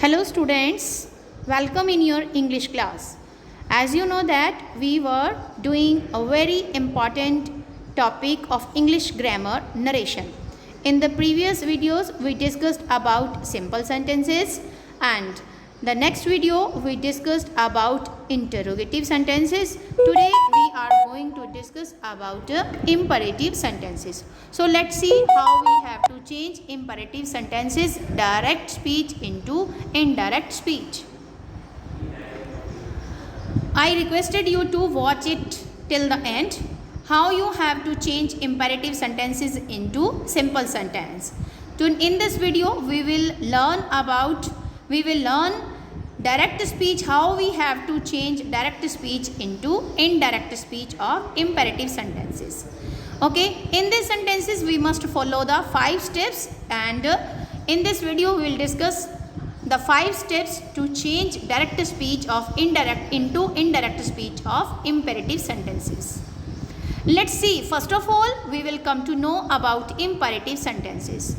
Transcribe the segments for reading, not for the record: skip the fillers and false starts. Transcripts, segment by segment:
Hello students, welcome in your English class. As you know that we were doing a very important topic of English grammar narration. In the previous videos we discussed about simple sentences, and the next video we discussed about interrogative sentences. Today we are going to discuss about imperative sentences. So let's see how we have to change imperative sentences direct speech into indirect speech. I requested you to watch it till the end. How you have to change imperative sentences into simple sentence. In this video we will learn direct speech, how we have to change direct speech into indirect speech of imperative sentences. Okay, in these sentences we must follow the 5 steps, and in this video we will discuss the 5 steps to change direct speech of indirect into indirect speech of imperative sentences. Let's see, first of all we will come to know about imperative sentences.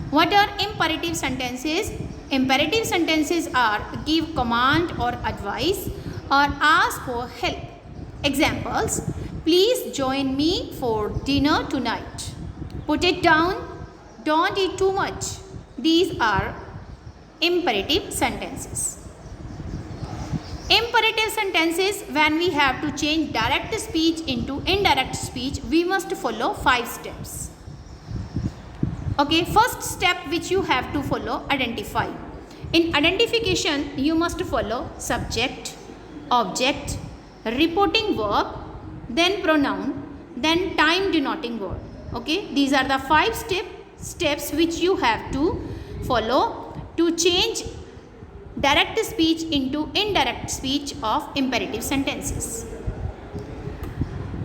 What are imperative sentences? Imperative sentences are give command or advice or ask for help. Examples: please join me for dinner tonight. Put it down. Don't eat too much. These are imperative sentences. Imperative sentences, when we have to change direct speech into indirect speech, we must follow 5 steps. Okay, first step which you have to follow, identify. In identification, you must follow subject, object, reporting verb, then pronoun, then time denoting word. Okay, these are the 5 steps which you have to follow to change direct speech into indirect speech of imperative sentences.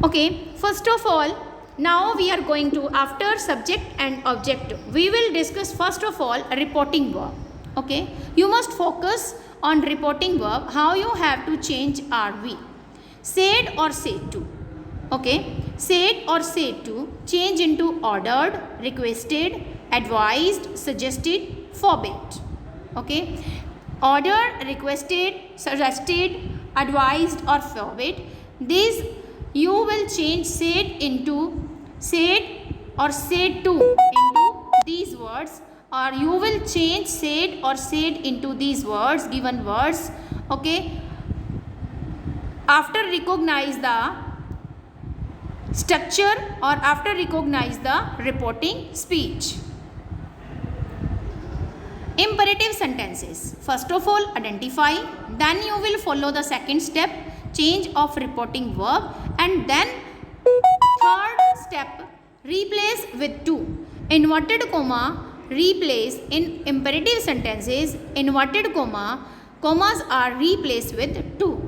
Okay, first of all, now we are going to, after subject and object, we will discuss first of all reporting verb. Okay, you must focus on reporting verb, how you have to change RV. Said or said to. Okay, said or said to change into ordered, requested, advised, suggested, forbade. Okay, ordered, requested, suggested, advised or forbade. These you will change said into said or said to into these words, or you will change said or said into these words, given words. Okay, after recognize the structure or after recognize the reporting speech. Imperative sentences, first of all identify, then you will follow the second step, change of reporting verb, and then third step, replace with to. Inverted comma replace in imperative sentences, inverted commas are replaced with to.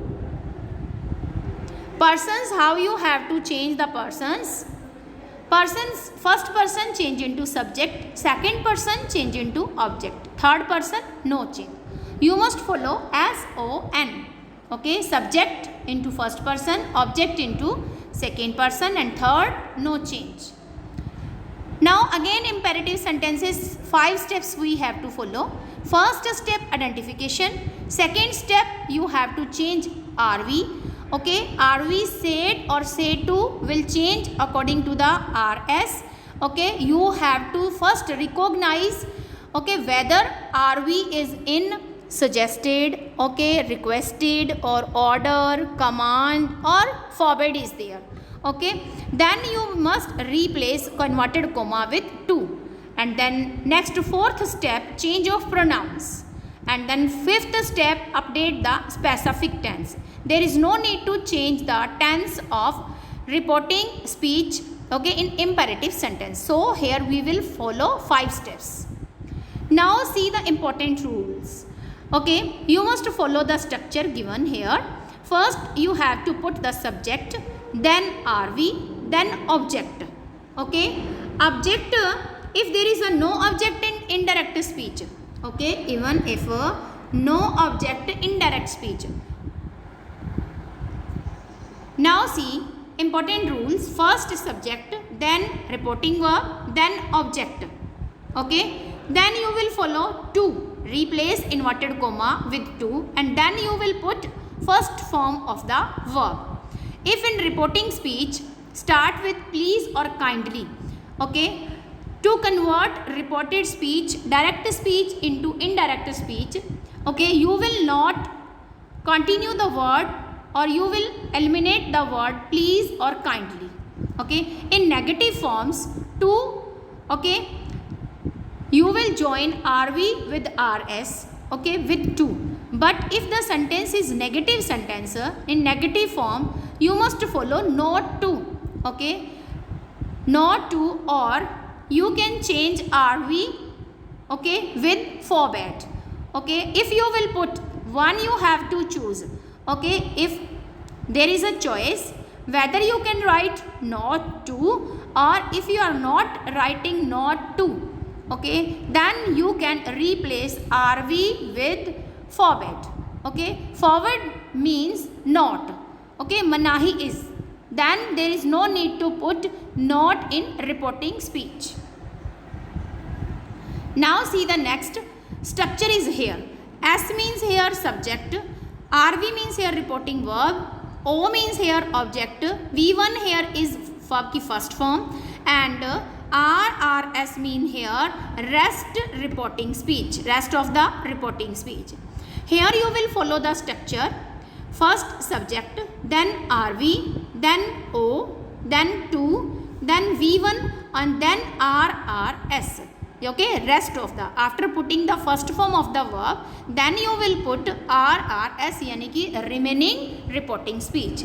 Persons, how you have to change the persons. Persons, first person change into subject, second person change into object, third person no change. You must follow SON. Okay, subject into first person, object into second person, and third no change. Now again imperative sentences, 5 steps we have to follow. First step identification, second step you have to change RV. Okay, RV said or said to will change according to the RS. Okay, you have to first recognize, okay, whether RV is in suggested, okay, requested or order, command or forbade is there. Okay, then you must replace converted comma with to, and then next fourth step, change of pronouns, and then fifth step, update the specific tense. There is no need to change the tense of reporting speech, okay, in imperative sentence. So here we will follow 5 steps. Now see the important rules. Okay, you must follow the structure given here. First you have to put the subject, then RV, then object. Okay, object, if there is a no object in indirect speech, okay, even if no object indirect speech. Now see important rules, first subject, then reporting verb, then object. Okay, then you will follow to, replace inverted comma with to, and then you will put first form of the verb. If in reporting speech, start with please or kindly. Okay, to convert reported speech, direct speech into indirect speech, okay, you will not continue the word or you will eliminate the word please or kindly. Okay, in negative forms, to, okay, you will join RV with RS, okay, with to. But if the sentence is negative sentence, in negative form, you must follow not to, okay, not to, or you can change RV, okay, with forbade. Okay, if you will put one, you have to choose. Okay, if there is a choice whether you can write not to, or if you are not writing not to, okay, then you can replace RV with forbade. Okay, forbade means not. Okay, manahi is. Then there is no need to put not in reporting speech. Now see the next structure is here. S means here subject, RV means here reporting verb, O means here object, V1 here is verb की first form, and RRS mean here rest reporting speech, rest of the reporting speech. Here you will follow the structure. First subject, then RV, then O, then to, then V1, and then RRS. Okay, rest of the, after putting the first form of the verb, then you will put RRS, yani ki remaining reporting speech.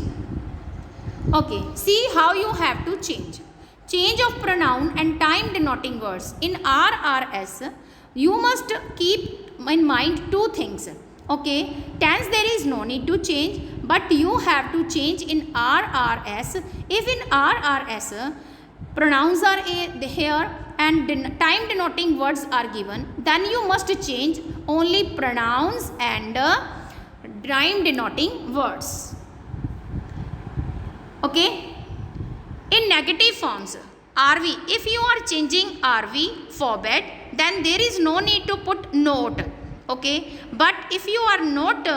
Okay, see how you have to change. Change of pronoun and time denoting words. In RRS, you must keep in mind two things. Okay, tense there is no need to change, but you have to change in RRS. If in RRS, pronouns are here and time denoting words are given, then you must change only pronouns and time denoting words. Okay, in negative forms, RV, if you are changing RV forbade, then there is no need to put not. Okay, but if you are not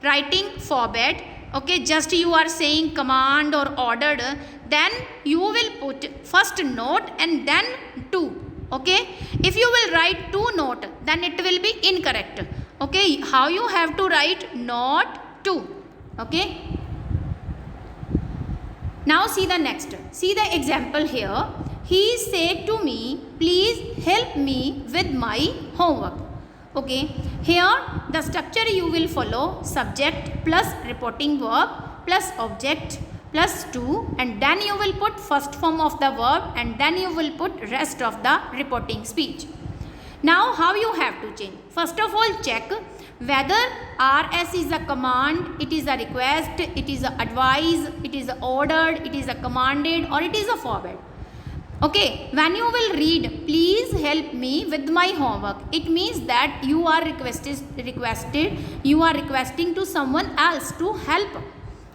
writing forbade, okay, just you are saying command or ordered, then you will put first note and then to. Okay, if you will write to note, then it will be incorrect. Okay, how you have to write not to. Okay, now see the next, see the example here. He said to me, please help me with my homework. Okay, here the structure you will follow subject plus reporting verb plus object plus to, and then you will put first form of the verb and then you will put rest of the reporting speech. Now how you have to change? First of all, check whether RS is a command, it is a request, it is a advice, it is a ordered, it is a commanded, or it is a forbade. Okay, when you will read, please help me with my homework, it means that you are you are requesting to someone else to help.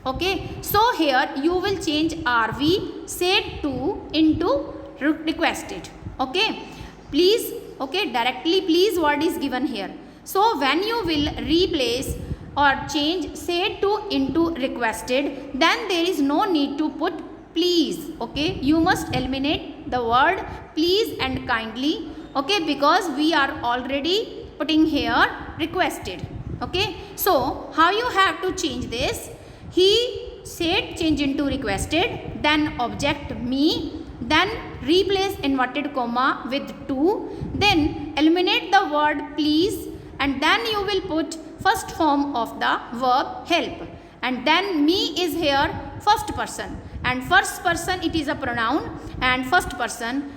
Okay, so here you will change RV said to into requested. Okay, please, okay, directly please word is given here. So when you will replace or change said to into requested, then there is no need to put please. Okay, you must eliminate the word please and kindly. Okay, because we are already putting here requested. Okay, so how you have to change this? He said change into requested, then object me, then replace inverted comma with to, then eliminate the word please, and then you will put first form of the verb help, and then me is here first person, and first person it is a pronoun, and first person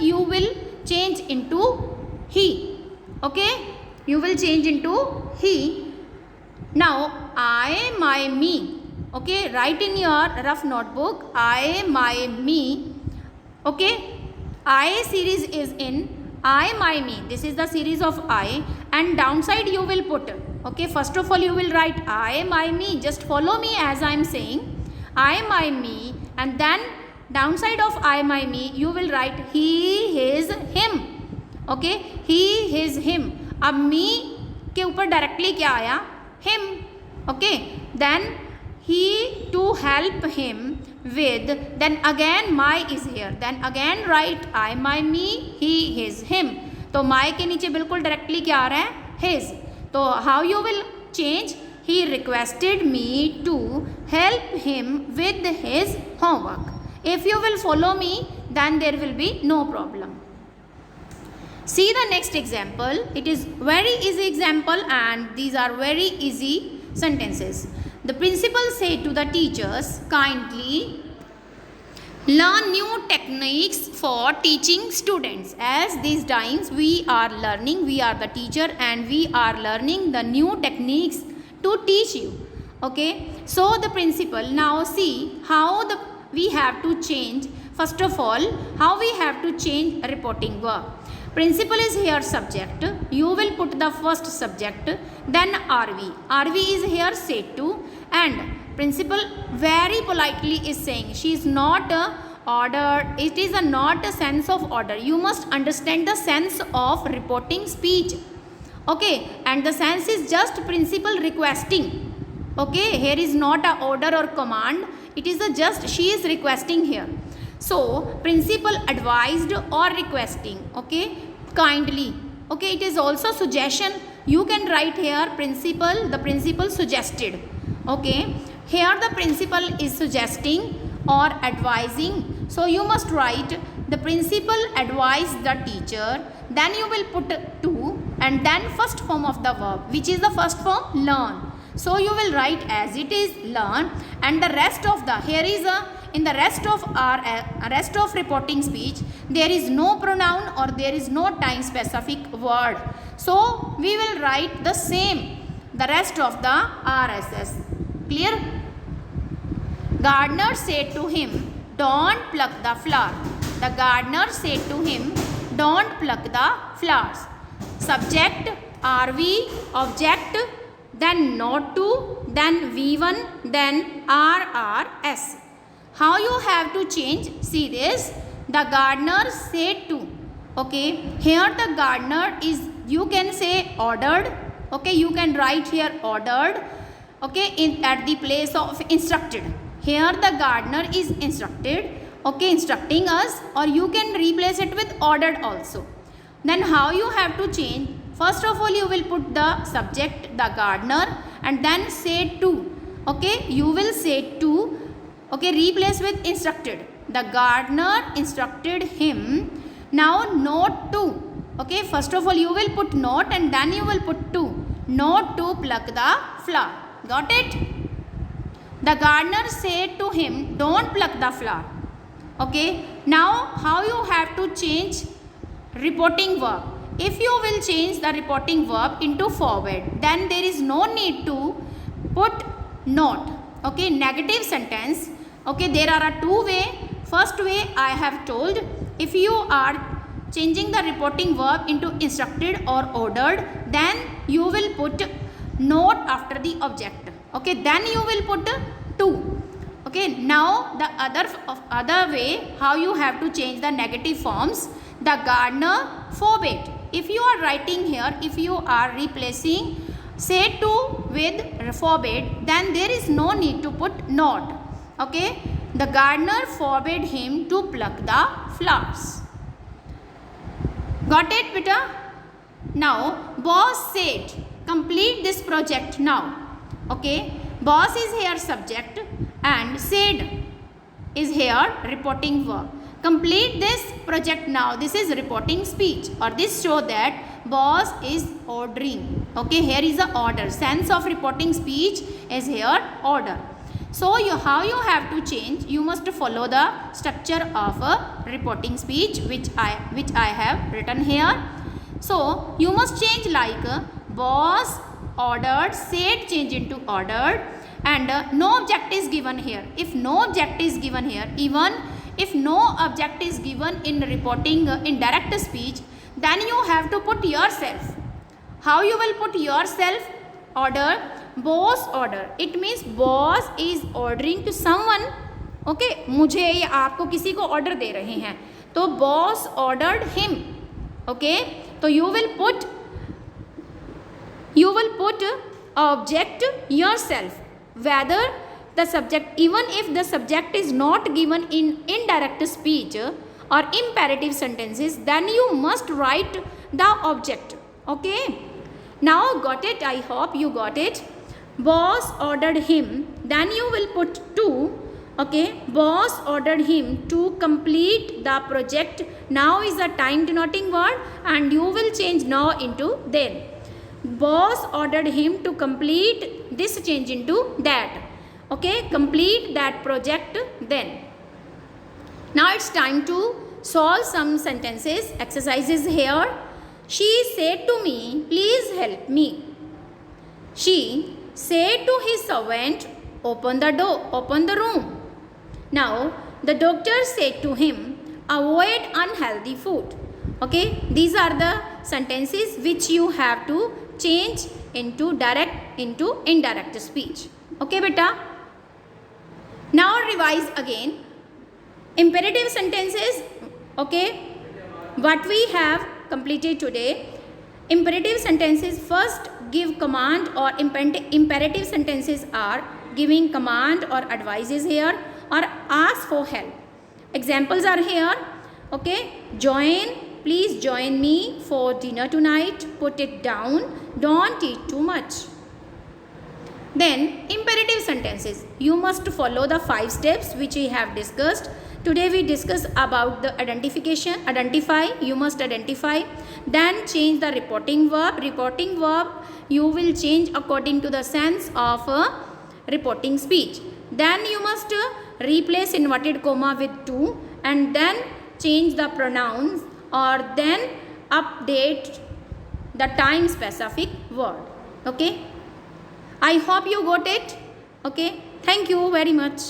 you will change into he. Okay, you will change into he. Now I, my, me. Okay, write in your rough notebook I, my, me. Okay, I series is in I, my, me. This is the series of I, and downside you will put. Okay, first of all you will write I, my, me. Just follow me as I am saying. I, my, me, and then downside of I, my, me you will write he, his, him. Okay, he, his, him. अब मी के ऊपर directly क्या आया, him, okay, then he to help him with, then again my is here, then again write I, my, me, he, his, him. तो my के नीचे बिल्कुल directly क्या आ रहा है, his. तो how you will change, he requested me to help him with his homework. If you will follow me, then there will be no problem. See the next example. It is very easy example and these are very easy sentences. The principal said to the teachers, kindly learn new techniques for teaching students. As these times we are learning, we are the teacher and we are learning the new techniques to teach you. Okay, so the principal, now see how we have to change. First of all, how we have to change reporting verb. Principal is here subject, you will put the first subject, then RV. RV is here said to, and principal very politely is saying she is not ordered, it is not a sense of order. You must understand the sense of reporting speech. Okay, and the sense is just principal requesting. Okay, here is not a order or command, it is a just she is requesting here. So principal advised or requesting, okay, kindly. Okay, it is also suggestion, you can write here principal, the principal suggested. Okay, here the principal is suggesting or advising, so you must write the principal advised the teacher, then you will put to, and then first form of the verb, which is the first form, learn. So you will write as it is, learn, and the rest of the, here is a, in the rest of our rest of reporting speech, there is no pronoun or there is no time specific word. So we will write the same, the rest of the RSS. Clear? Gardener said to him, don't pluck the flower. The gardener said to him, don't pluck the flowers. Subject, RV, object, then not to, then V1, then RRS. How you have to change? See this, the gardener said to. Okay, here the gardener is, you can say ordered. Okay, you can write here ordered. Okay, in at the place of instructed. Here the gardener is instructed. Okay, instructing us, or you can replace it with ordered also. Then how you have to change? First of all, you will put the subject, the gardener, and then say to. Okay, you will say to. Okay, replace with instructed. The gardener instructed him. Now not to. Okay, first of all you will put not and then you will put to. Not to pluck the flower. Got it? The gardener said to him, don't pluck the flower. Okay, now how you have to change reporting verb? If you will change the reporting verb into forward, then there is no need to put not. Okay, negative sentence. Okay, there are two ways. First way I have told, if you are changing the reporting verb into instructed or ordered, then you will put not after the object. Okay, then you will put to. Okay, now the other way how you have to change the negative forms. The gardener forbade. If you are writing here, if you are replacing say to with forbade, then there is no need to put not. Okay, the gardener forbade him to pluck the flowers. Got it, beta? Now, boss said, complete this project now. Okay, boss is here subject and said is here reporting verb. Complete this project now. This is reporting speech, or this show that boss is ordering. Okay, here is the order. Sense of reporting speech is here order. So how you have to change? You must follow the structure of a reporting speech which I have written here. So you must change like boss, ordered, said change into ordered, and no object is given here. If no object is given here, even if no object is given in reporting in direct speech, then you have to put yourself. How you will put yourself? Order, boss order. It means boss is ordering to someone. Okay, मुझे या आपको किसी को order दे रहे हैं, तो boss ordered him. Okay, तो you will put will put object yourself, whether the subject, even if the subject is not given in indirect speech or imperative sentences, then you must write the object. Okay, now got it? I hope you got it. Boss ordered him, then you will put to. Okay, boss ordered him to complete the project. Now is a time denoting word and you will change now into then. Boss ordered him to complete this, change into that. Okay, complete that project then. Now it's time to solve some sentences, exercises here. She said to me, please help me. She said to his servant, open the door, open the room. Now the doctor said to him, avoid unhealthy food. Okay, these are the sentences which you have to change into direct into indirect speech. Okay beta. Now revise again. Imperative sentences. Okay, what we have completed today. Imperative sentences, first give command, or imperative sentences are giving command or advices here, or ask for help. Examples are here. Okay, join, please join me for dinner tonight. Put it down, don't eat too much. Then imperative sentences, you must follow the 5 steps which we have discussed. Today we discuss about the identification. Identify, you must identify. Then change the reporting verb. Reporting verb you will change according to the sense of reporting speech. Then you must replace inverted comma with to, and then change the pronouns, or then update the time specific word. Okay, I hope you got it. Okay, thank you very much.